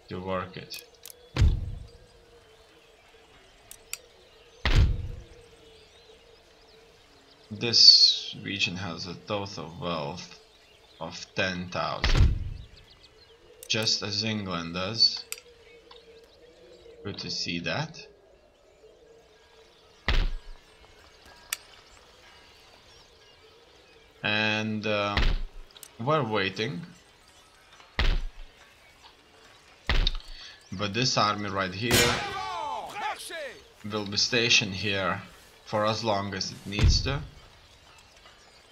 to work it. This region has a total wealth of 10,000, just as England does. Good to see that. And we're waiting, but this army right here will be stationed here for as long as it needs to.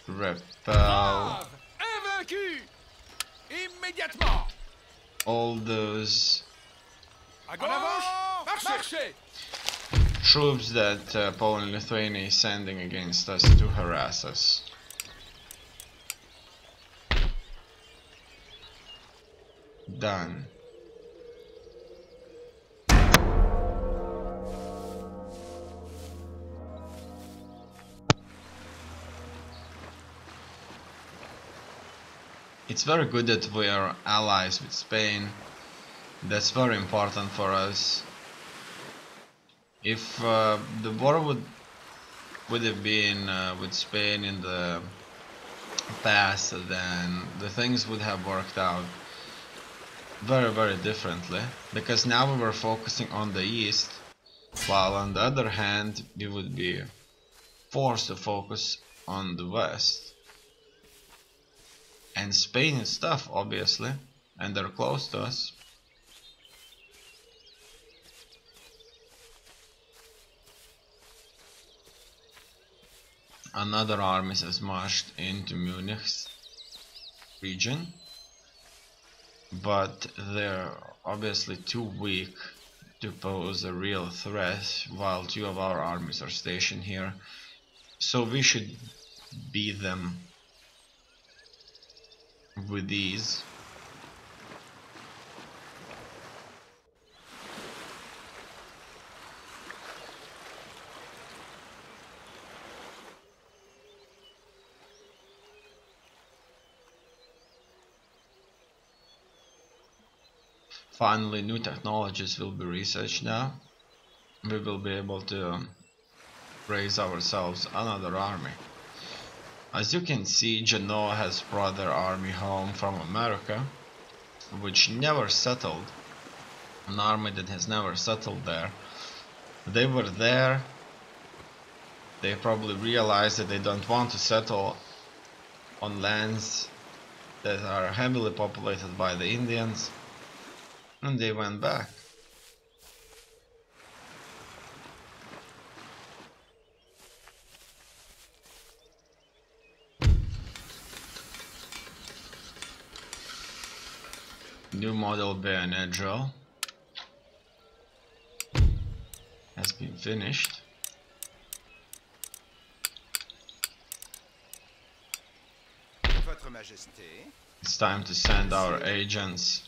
Repel all those troops that Poland and Lithuania is sending against us to harass us. Done. It's very good that we are allies with Spain. That's very important for us. If the war would have been with Spain in the past, then the things would have worked out very differently, because now we were focusing on the east, while on the other hand we would be forced to focus on the west. And Spain is tough, obviously, and they're close to us. Another army has marched into Munich's region, but they're obviously too weak to pose a real threat, while two of our armies are stationed here. So we should beat them with ease. Finally, new technologies will be researched now. We will be able to raise ourselves another army. As you can see, Genoa has brought their army home from America, which never settled. An army that has never settled there. They were there. They probably realized that they don't want to settle on lands that are heavily populated by the Indians, and they went back. New model bayonet drill has been finished. Votre Majesté. It's time to send our agents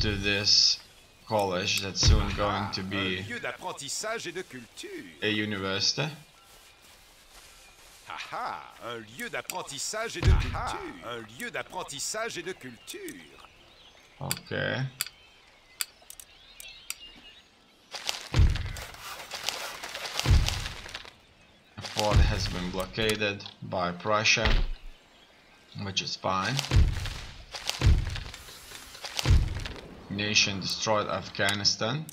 to this college that's soon going to be a university. Un lieu d'apprentissage et de culture. Un lieu d'apprentissage et de culture. Okay. The fort has been blockaded by Prussia, which is fine. Nation destroyed Afghanistan.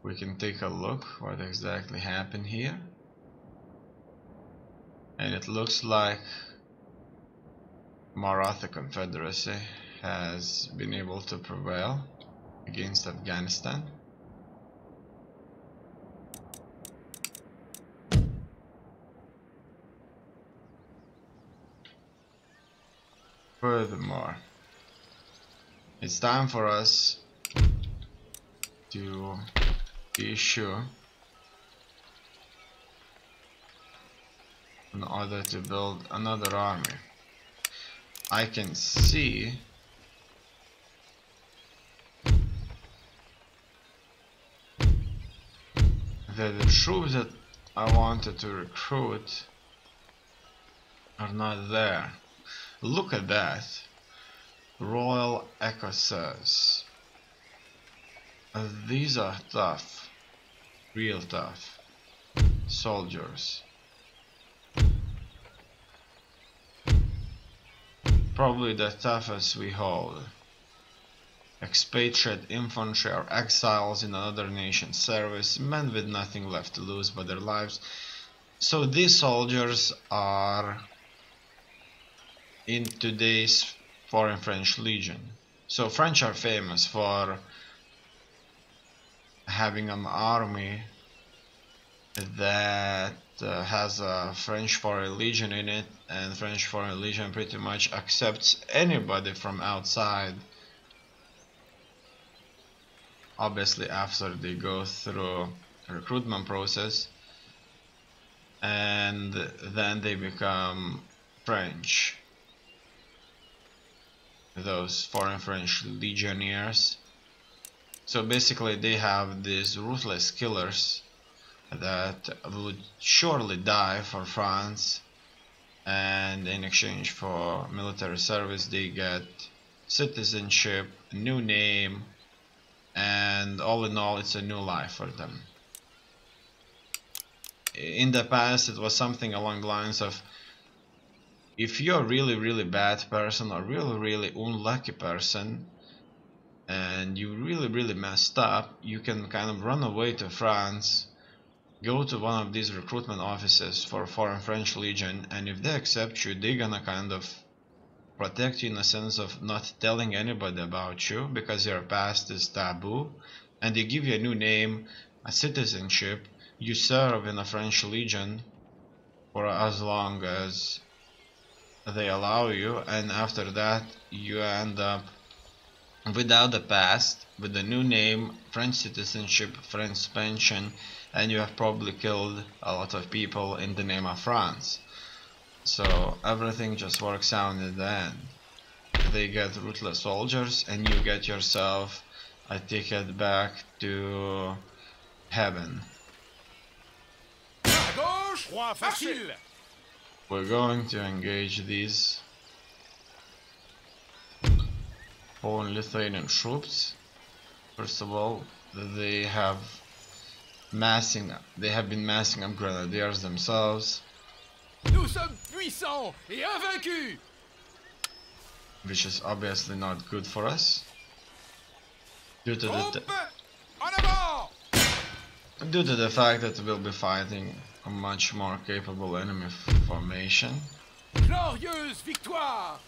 We can take a look what exactly happened here. And it looks like Maratha Confederacy has been able to prevail against Afghanistan. Furthermore, it's time for us to issue in order to build another army. I can see that the troops that I wanted to recruit are not there. Look at that. Royal Ecosaurs. These are tough. Real tough. Soldiers. Probably the toughest we hold. Expatriate infantry or exiles in another nation's service, men with nothing left to lose but their lives. So these soldiers are in today's foreign French Legion. So French are famous for having an army that has a French Foreign Legion in it, and French Foreign Legion pretty much accepts anybody from outside, obviously after they go through a recruitment process, and then they become French, those foreign French legionnaires. So basically they have these ruthless killers that would surely die for France, and in exchange for military service they get citizenship, a new name, and all in all it's a new life for them. In the past it was something along the lines of, if you're a really bad person or really unlucky person and you really messed up, you can kind of run away to France, go to one of these recruitment offices for Foreign French Legion, and if they accept you, they're gonna kind of protect you in a sense of not telling anybody about you because your past is taboo, and they give you a new name, a citizenship, you serve in a French Legion for as long as they allow you, and after that you end up without the past, with a new name, French citizenship, French pension, and you have probably killed a lot of people in the name of France. So everything just works out in the end. They get ruthless soldiers and you get yourself a ticket back to heaven. We're going to engage these Poland Lithuanian troops. First of all, they have been massing up grenadiers themselves. Nous sommes puissants et invaincus. Which is obviously not good for us. Due to the fact that we'll be fighting a much more capable enemy formation. Glorieuse victoire.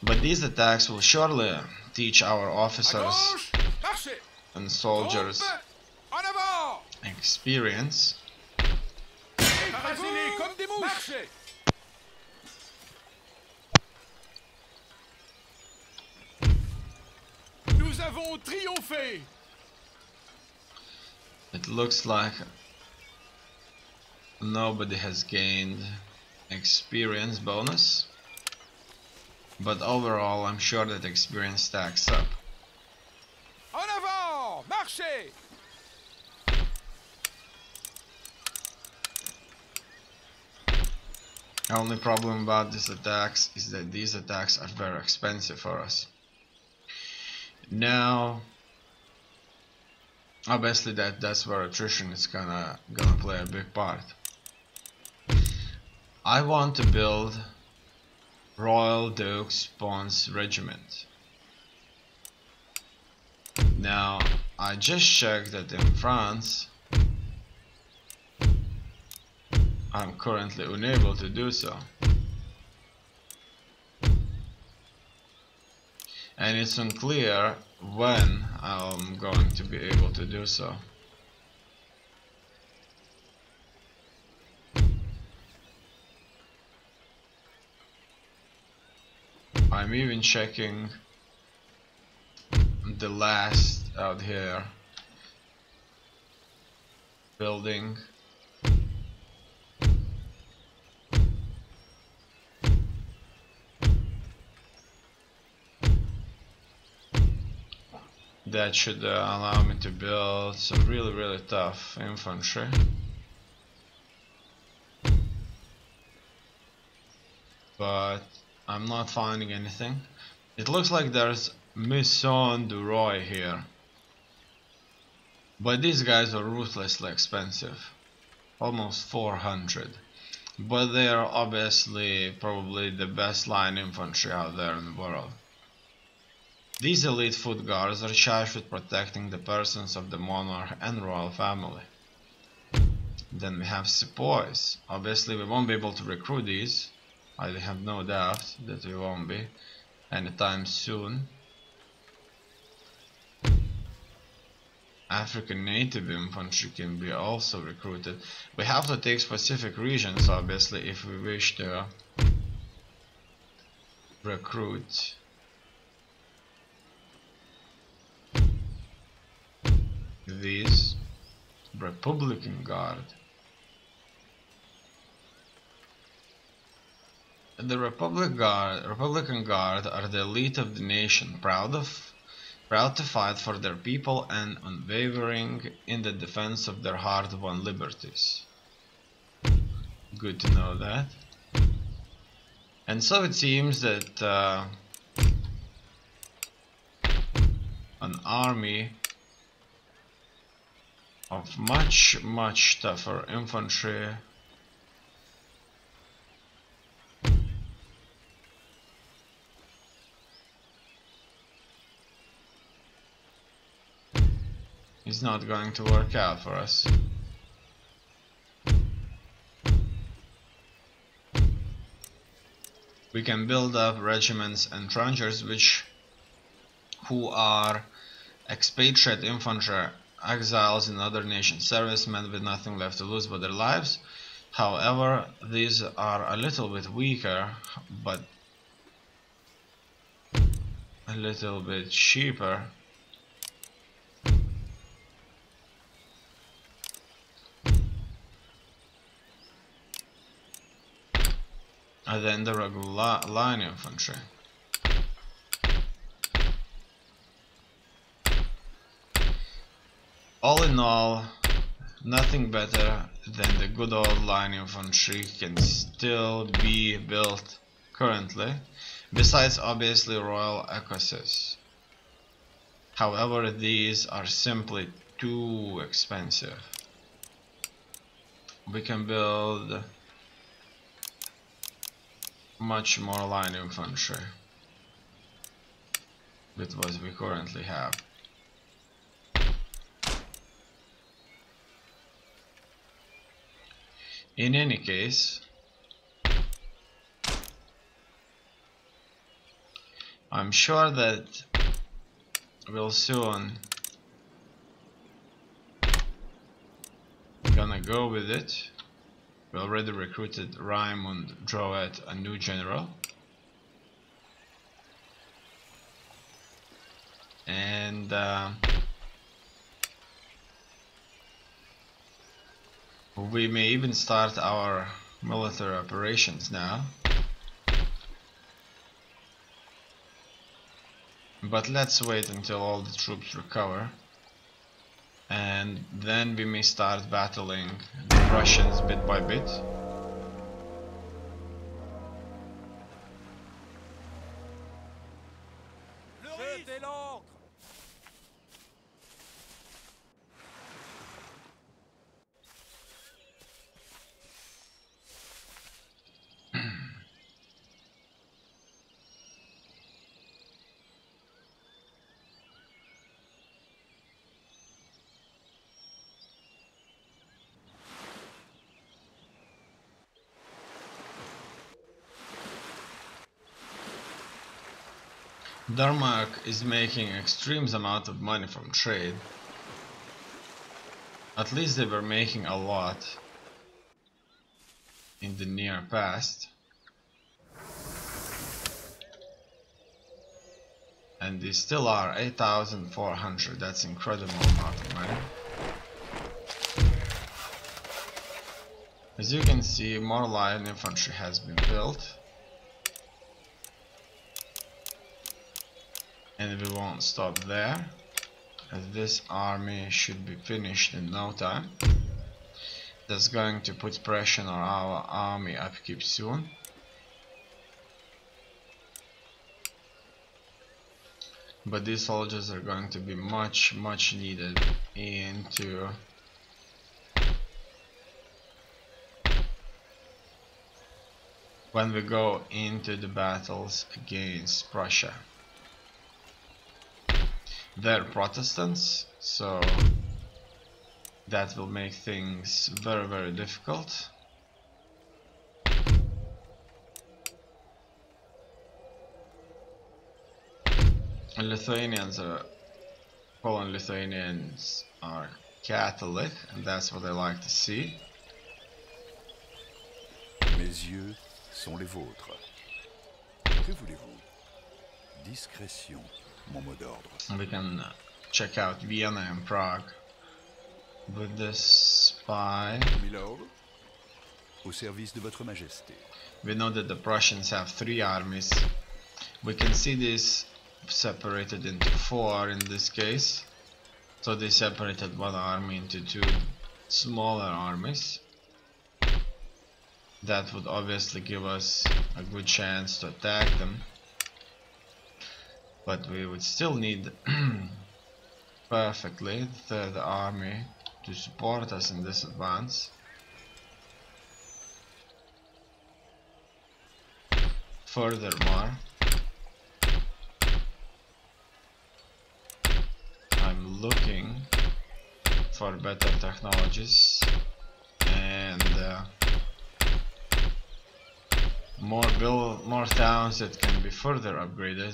But these attacks will surely teach our officers and soldiers experience. Nous avons triomphé. It looks like nobody has gained experience bonus, but overall I'm sure that experience stacks up. En avant, marchez. The only problem about these attacks is that these attacks are very expensive for us. Now, obviously that's where attrition is gonna play a big part. I want to build Royal Dukes Pons Regiment. Now, I just checked that in France I'm currently unable to do so. And it's unclear when I'm going to be able to do so. I'm even checking the last out here building. That should allow me to build some really tough infantry. but I'm not finding anything. It looks like there's Maison du Roi here, but these guys are ruthlessly expensive, almost 400. But they are obviously probably the best line infantry out there in the world. These elite foot guards are charged with protecting the persons of the monarch and royal family. Then we have sepoys. Obviously we won't be able to recruit these. I have no doubt that we won't be anytime soon. African native infantry can be also recruited. We have to take specific regions obviously if we wish to recruit these. Republican Guard. The Republican Guard are the elite of the nation, proud to fight for their people and unwavering in the defense of their hard-won liberties. Good to know that. And so it seems that an army of much tougher infantry is not going to work out for us. We can build up regiments and tranchers who are expatriate infantry, exiles in other nations, servicemen with nothing left to lose but their lives. However, these are a little bit weaker, but a little bit cheaper. Than the regular line infantry. All in all, nothing better than the good old line infantry can still be built currently, besides obviously royal equuses. However, these are simply too expensive. We can build much more line infantry with what we currently have. In any case, I'm sure that we'll soon gonna go with it. We already recruited Raymond Drouet, a new general. And we may even start our military operations now. But let's wait until all the troops recover. And then we may start battling the Russians bit by bit. Denmark is making extreme amount of money from trade. At least they were making a lot in the near past. And they still are 8,400. That's incredible amount of money. As you can see, more line infantry has been built. And we won't stop there, as this army should be finished in no time. That's going to put pressure on our army upkeep soon. but these soldiers are going to be much needed into when we go into the battles against Prussia. They're Protestants, so that will make things very difficult. And Poland Lithuanians are Catholic, and that's what I like to see. Mes yeux sont les vôtres. Que voulez-vous? Discrétion, mon mot d'ordre. And we can check out Vienna and Prague with this spy. Milord, au service de votre majesté. We know that the Prussians have 3 armies. We can see this separated into 4 in this case. So they separated one army into 2 smaller armies. That would obviously give us a good chance to attack them. But we would still need perfectly the 3rd army to support us in this advance. Furthermore, I'm looking for better technologies and more towns that can be further upgraded.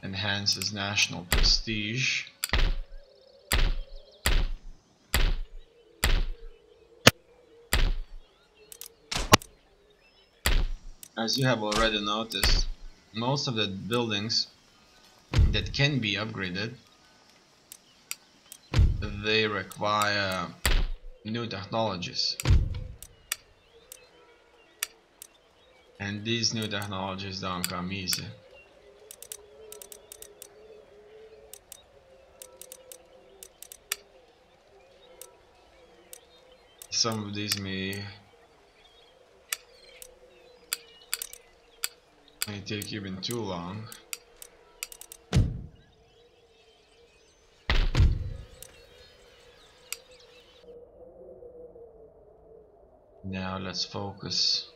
Enhances national prestige. As you have already noticed, most of the buildings that can be upgraded, they require new technologies. And these new technologies don't come easy. Some of these may take even too long. Now let's focus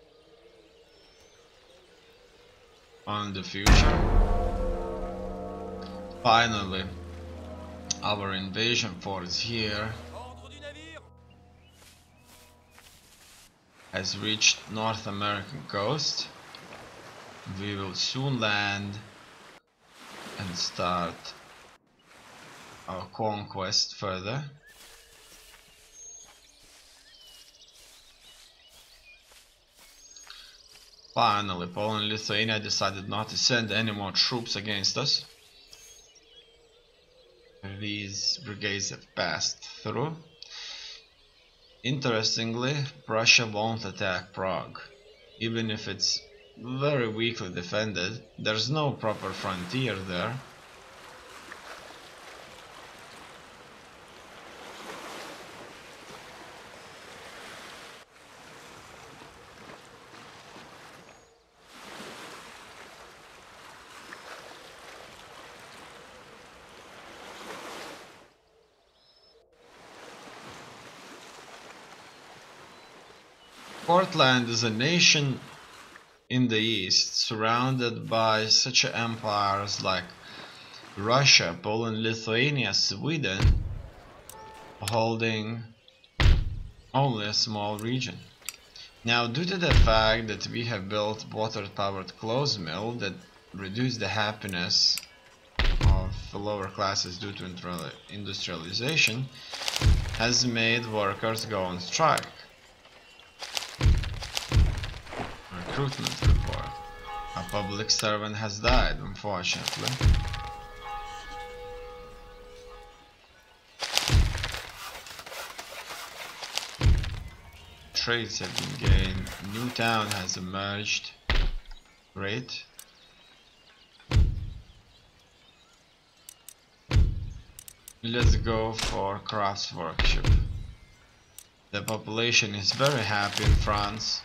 on the future. Finally, our invasion force here has reached North American coast. We will soon land and start our conquest further. Finally, Poland and Lithuania decided not to send any more troops against us. These brigades have passed through. Interestingly, Prussia won't attack Prague, even if it's very weakly defended. There's no proper frontier there. Portland is a nation in the east, surrounded by such empires like Russia, Poland, Lithuania, Sweden, holding only a small region. Now, due to the fact that we have built water-powered clothes mill that reduce the happiness of the lower classes due to industrialization, has made workers go on strike. Recruitment report. A public servant has died, unfortunately. Trades have been gained. New town has emerged. Great. Let's go for crafts workshop. The population is very happy in France.